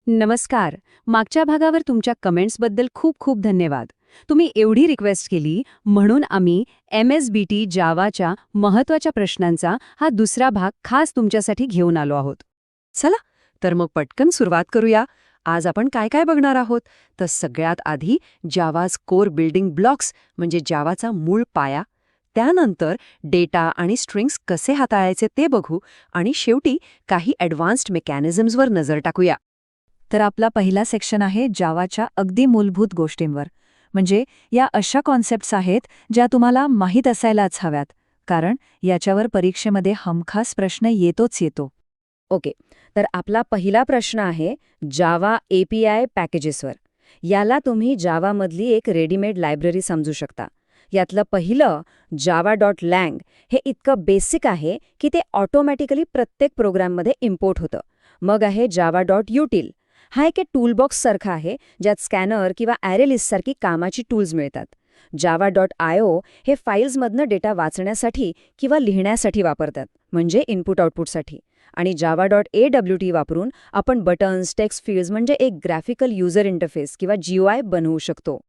नमस्कार. मागच्या भागावर तुमच्या कमेंट्सबद्दल खूप खूप धन्यवाद. तुम्ही एवढी रिक्वेस्ट केली म्हणून आम्ही MSBT जावाच्या महत्त्वाच्या प्रश्नांचा हा दुसरा भाग खास तुमच्यासाठी घेऊन आलो आहोत. चला तर मग पटकन सुरुवात करूया. आज आपण काय काय बघणार आहोत तर सगळ्यात आधी जावाज कोर बिल्डिंग ब्लॉक्स म्हणजे जावाचा मूळ पाया, त्यानंतर डेटा आणि स्ट्रिंग्स कसे हाताळायचे ते बघू आणि शेवटी काही ॲडव्हान्स्ड मेकॅनिझम्सवर नजर टाकूया. तर आपला पहिला सेक्शन आहे जावाच्या अगदी मूलभूत गोष्टींवर. म्हणजे या अशा कॉन्सेप्ट्स आहेत ज्या तुम्हाला माहीत असायलाच हव्यात, कारण याच्यावर परीक्षेमध्ये हमखास प्रश्न येतो. ओके, तर आपला पहिला प्रश्न आहे जावा API पॅकेजेसवर. याला तुम्ही जावामधली एक रेडीमेड लायब्ररी समजू शकता. यातलं पहिलं java.lang हे इतकं बेसिक आहे की ते ऑटोमॅटिकली प्रत्येक प्रोग्राममध्ये इम्पोर्ट होतं. मग आहे java.util. हा एक टूलबॉक्स सारखा आहे ज्यात स्कॅनर किंवा ॲरे लिस्टसारखी कामाची टूल्स मिळतात. java.io हे फाईल्समधनं डेटा वाचण्यासाठी किंवा लिहिण्यासाठी वापरतात, म्हणजे इनपुट आउटपुटसाठी. आणि java.awt वापरून आपण बटन्स, टेक्स्ट फील्ड्स म्हणजे एक ग्राफिकल युजर इंटरफेस किंवा GUI बनवू शकतो.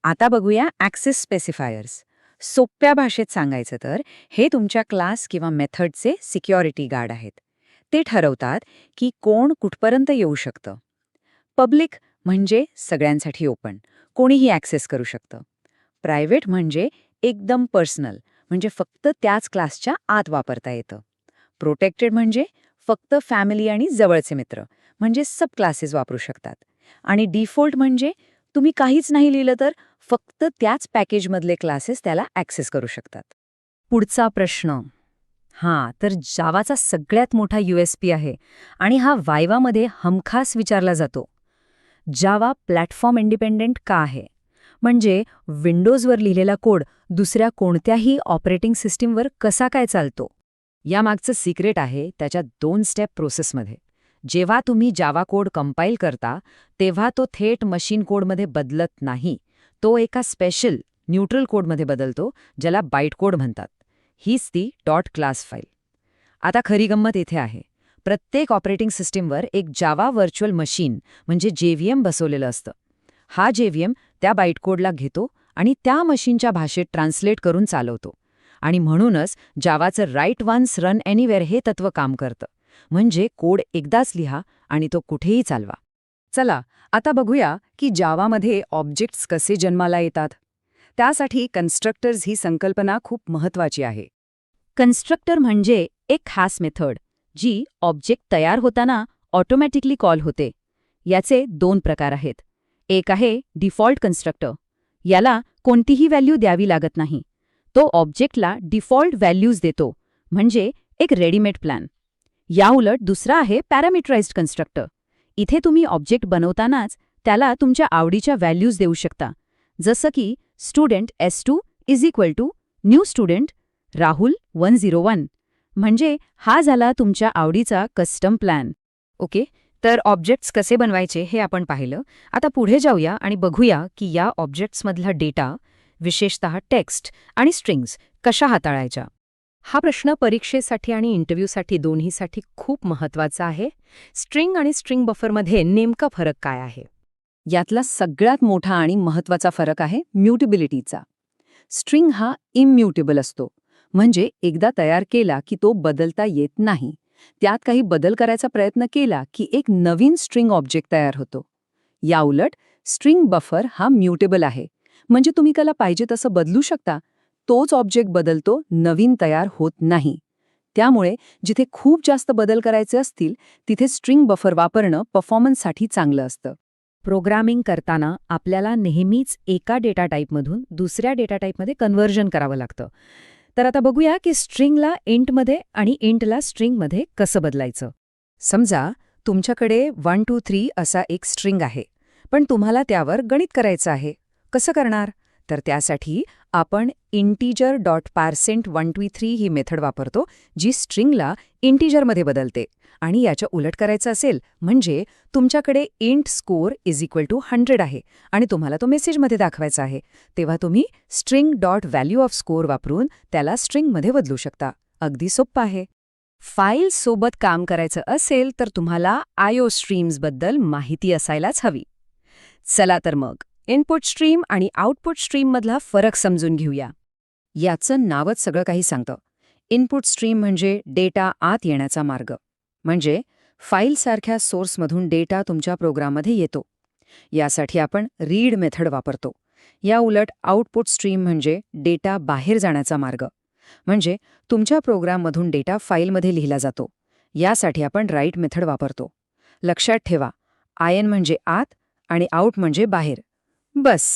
आता बघूया ॲक्सेस स्पेसिफायर्स. सोप्या भाषेत सांगायचं तर हे तुमच्या क्लास किंवा मेथडचे सिक्युरिटी गार्ड आहेत. ते ठरवतात की कोण कुठपर्यंत येऊ शकतं. पब्लिक म्हणजे सगळ्यांसाठी ओपन, कोणीही ॲक्सेस करू शकतं. प्रायव्हेट म्हणजे एकदम पर्सनल, म्हणजे फक्त त्याच क्लासच्या आत वापरता येतं. प्रोटेक्टेड म्हणजे फक्त फॅमिली आणि जवळचे मित्र, म्हणजे सब क्लासेस वापरू शकतात. आणि डिफॉल्ट म्हणजे तुम्ही काहीच नाही लिहिलं तर फक्त त्याच पॅकेजमधले क्लासेस त्याला ॲक्सेस करू शकतात. पुढचा प्रश्न तर जावाचा सगळ्यात मोठा USP आहे आणि हा वायवामध्ये हमखास विचारला जातो. जावा प्लॅटफॉर्म इंडिपेंडेंट का आहे? म्हणजे विंडोजवर लिहिलेला कोड दुसऱ्या कोणत्याही ऑपरेटिंग सिस्टीमवर कसा काय चालतो? यामागचं सिक्रेट आहे त्याच्या 2 स्टेप प्रोसेसमध्ये. जेव्हा तुम्ही जावा कोड कंपाईल करता तेव्हा तो थेट मशीन कोडमध्ये बदलत नाही. तो एका स्पेशल न्यूट्रल कोडमध्ये बदलतो, ज्याला बाईट कोड म्हणतात. हीच ती .class फाईल. आता खरी गंमत इथे आहे. प्रत्येक ऑपरेटिंग सिस्टीमवर एक जावा व्हर्च्युअल मशीन म्हणजे JVM बसवलेलं असतं. हा JVM त्या बाईट कोडला घेतो आणि त्या मशीनच्या भाषेत ट्रान्सलेट करून चालवतो. आणि म्हणूनच जावाचं राईट वन्स रन एनिवेअर हे तत्त्व काम करतं. म्हणजे कोड एकदाच लिहा आणि तो कुठेही चालवा. चला आता बघूया की जावामध्ये ऑब्जेक्ट्स कसे जन्माला येतात. त्यासाठी कन्स्ट्रक्टर्स ही संकल्पना खूप महत्त्वाची आहे. कन्स्ट्रक्टर म्हणजे एक खास मेथड जी ऑब्जेक्ट तयार होताना ऑटोमॅटिकली कॉल होते. याचे 2 प्रकार आहेत. एक आहे डिफॉल्ट कन्स्ट्रक्टर. याला कोणतीही व्हॅल्यू द्यावी लागत नाही. तो ऑब्जेक्टला डिफॉल्ट व्हॅल्यूज देतो, म्हणजे एक रेडीमेड प्लॅन. याउलट दुसरा आहे पॅरामीटराइज्ड कन्स्ट्रक्टर. इथे तुम्ही ऑब्जेक्ट बनवतानाच त्याला तुमच्या आवडीच्या व्हॅल्यूज देऊ शकता, जसं की student S2 is equal to new student Rahul 101. म्हणजे हा झाला तुमच्या आवडीचा कस्टम प्लॅन. ओके, तर ऑब्जेक्ट्स कसे बनवायचे हे आपण पाहिलं. आता पुढे जाऊया आणि बघूया की या ऑब्जेक्ट्समधला डेटा, विशेषतः टेक्स्ट आणि स्ट्रिंग्स कशा हाताळायच्या. हा प्रश्न परीक्षेसाठी आणि इंटरव्ह्यूसाठी दोन्हीसाठी खूप महत्त्वाचा आहे. स्ट्रिंग आणि स्ट्रिंग बफरमध्ये नेमका फरक काय आहे? यातला सगळ्यात मोठा आणि महत्त्वाचा फरक आहे म्युटेबिलिटीचा. स्ट्रिंग हा इम्म्युटेबल असतो, म्हणजे एकदा तयार केला की तो बदलता येत नाही. त्यात काही बदल करायचा प्रयत्न केला की एक नवीन स्ट्रिंग ऑब्जेक्ट तयार होतो. याउलट स्ट्रिंग बफर हा म्युटेबल आहे, म्हणजे तुम्ही त्याला पाहिजे तसं बदलू शकता. तोच ऑब्जेक्ट बदलतो, नवीन तयार होत नाही. त्यामुळे जिथे खूप जास्त बदल करायचे असतील तिथे स्ट्रिंग बफर वापरणं परफॉर्मन्ससाठी चांगलं असतं. प्रोग्रामिंग करताना आपल्याला नेहमीच एका डेटा टाईपमधून दुसऱ्या डेटा टाईपमध्ये कन्व्हर्जन करावं लागतं. तर आता बघूया की स्ट्रिंगला इंटमध्ये आणि इंटला स्ट्रिंगमध्ये कसं बदलायचं. समजा तुमच्याकडे 1 2 3 असा एक स्ट्रिंग आहे, पण तुम्हाला त्यावर गणित करायचं आहे. कसं करणार? तर त्यासाठी आपण integer.parseInt123 ही मेथड वापरतो, जी स्ट्रिंगला इंटिजरमध्ये बदलते. आणि याच्या उलट करायचं असेल म्हणजे तुमच्याकडे int score is equal to 100 आहे आणि तुम्हाला तो मेसेजमध्ये दाखवायचा आहे, तेव्हा तुम्ही string.value of score वापरून त्याला स्ट्रिंगमध्ये बदलू शकता. अगदी सोप्पं आहे. फाईल्ससोबत काम करायचं असेल तर तुम्हाला आय.ओ. स्ट्रीम्सबद्दल माहिती असायलाच हवी. चला तर मग इनपुट स्ट्रीम आणि आउटपुट स्ट्रीममधला फरक समजून घेऊया. याचं नावच सगळं काही सांगतं. इनपुट स्ट्रीम म्हणजे डेटा आत येण्याचा मार्ग. म्हणजे फाईलसारख्या सोर्समधून डेटा तुमच्या प्रोग्राममध्ये येतो. यासाठी आपण रीड मेथड वापरतो. या उलट आउटपुट स्ट्रीम म्हणजे डेटा बाहेर जाण्याचा मार्ग. म्हणजे तुमच्या प्रोग्राममधून डेटा फाईलमध्ये लिहिला जातो. यासाठी आपण राईट मेथड वापरतो. लक्षात ठेवा, आयएन म्हणजे आत आणि आउट म्हणजे बाहेर. बस.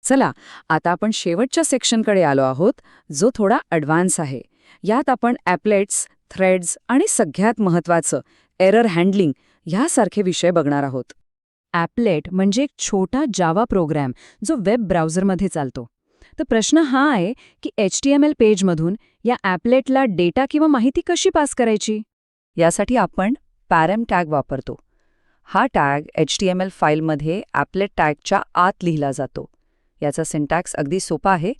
चला, आता आपण शेवटच्या सेक्शनकडे आलो आहोत, जो थोडा ॲडव्हान्स आहे. यात आपण ॲपलेट्स, थ्रेड्स आणि सगळ्यात महत्त्वाचं एरर हँडलिंग ह्यासारखे विषय बघणार आहोत. ॲपलेट म्हणजे एक छोटा जावा प्रोग्रॅम जो वेब ब्राउझरमध्ये चालतो. तर प्रश्न हा आहे की HTML पेजमधून या ॲपलेटला डेटा किंवा माहिती कशी पास करायची? यासाठी आपण पॅरम टॅग वापरतो. हा टॅग HTML फाईलमध्ये ॲपलेट टॅगच्या आत लिहिला जातो. याचा सिंटॅक्स अगदी सोपा आहे.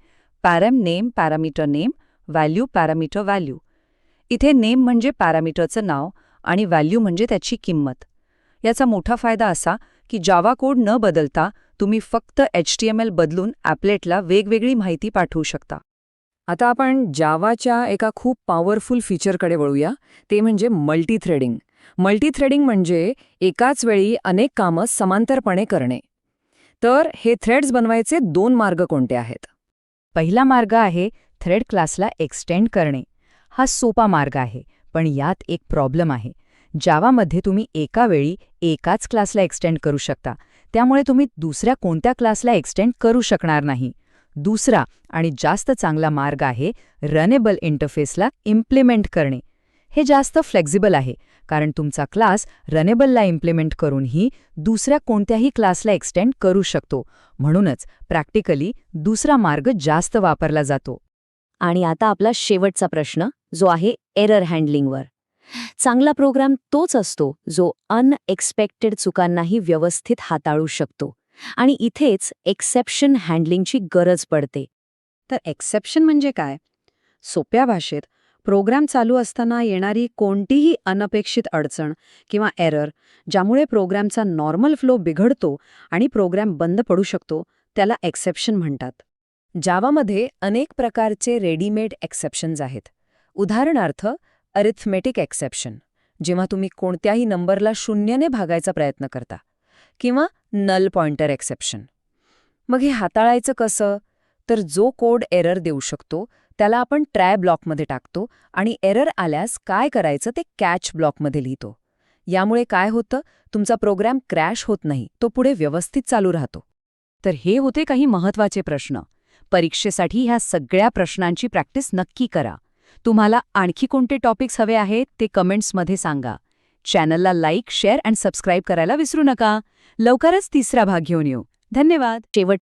Param name parameter name, value parameter value. इथे नेम म्हणजे पॅरामीटरचं नाव आणि व्हॅल्यू म्हणजे त्याची किंमत. याचा मोठा फायदा असा की जावा कोड न बदलता तुम्ही फक्त HTML बदलून ॲपलेटला वेगवेगळी माहिती पाठवू शकता. आता आपण जावाच्या एका खूप पॉवरफुल फीचरकडे वळूया, ते म्हणजे मल्टीथ्रेडिंग. मल्टीथ्रेडिंग म्हणजे एकाच वेळी अनेक कामं समांतरपणे करणे. तर हे थ्रेड्स बनवायचे 2 मार्ग कोणते आहेत? पहिला मार्ग आहे थ्रेड क्लासला एक्सटेंड करणे. हा सोपा मार्ग आहे, पण यात एक प्रॉब्लेम आहे. जावामध्ये तुम्ही एका वेळी एकाच क्लासला एक्सटेंड करू शकता. त्यामुळे तुम्ही दुसऱ्या कोणत्या क्लासला एक्सटेंड करू शकणार नाही. दुसरा आणि जास्त चांगला मार्ग आहे रनेबल इंटरफेसला इम्प्लिमेंट करणे. हे जास्त फ्लेक्झिबल आहे, कारण तुमचा क्लास रनेबलला इम्प्लिमेंट करूनही दुसऱ्या कोणत्याही क्लासला एक्सटेंड करू शकतो. म्हणूनच प्रॅक्टिकली दुसरा मार्ग जास्त वापरला जातो. आणि आता आपला शेवटचा प्रश्न, जो आहे एरर हँडलिंगवर. चांगला प्रोग्राम तोच असतो जो अनएक्सपेक्टेड चुकांनाही व्यवस्थित हाताळू शकतो. आणि इथेच एक्सेप्शन हँडलिंगची गरज पडते. तर एक्सेप्शन म्हणजे काय? सोप्या भाषेत, प्रोग्राम चालू असताना येणारी कोणतीही अनपेक्षित अडचण किंवा एरर, ज्यामुळे प्रोग्रामचा नॉर्मल फ्लो बिघडतो आणि प्रोग्राम बंद पडू शकतो, त्याला एक्सेप्शन म्हणतात. जावामध्ये अनेक प्रकारचे रेडीमेड एक्सेप्शन्स आहेत. उदाहरणार्थ अरिथमेटिक एक्सेप्शन, जेव्हा तुम्ही कोणत्याही नंबरला 0ने भागायचा प्रयत्न करता, किंवा नल पॉइंटर एक्सेप्शन. मग हे हाताळायचं कसं? तर जो कोड एरर देऊ शकतो त्याला आपण ट्राय ब्लॉकमध्ये टाकतो आणि एरर आल्यास काय करायचं ते कॅच ब्लॉकमध्ये लिहितो. यामुळे काय होतं? तुमचा प्रोग्राम क्रॅश होत नाही, तो पुढे व्यवस्थित चालू राहतो. तर हे होते काही महत्त्वाचे प्रश्न. परीक्षेसाठी ह्या सगळ्या प्रश्नांची प्रॅक्टिस नक्की करा. तुम्हाला आणखी कोणते टॉपिक्स हवे आहेत ते कमेंट्समध्ये सांगा. चॅनलला लाईक, शेअर आणि सबस्क्राईब करायला विसरू नका. लवकरच तिसरा भाग घेऊन येऊ. धन्यवाद. शेवट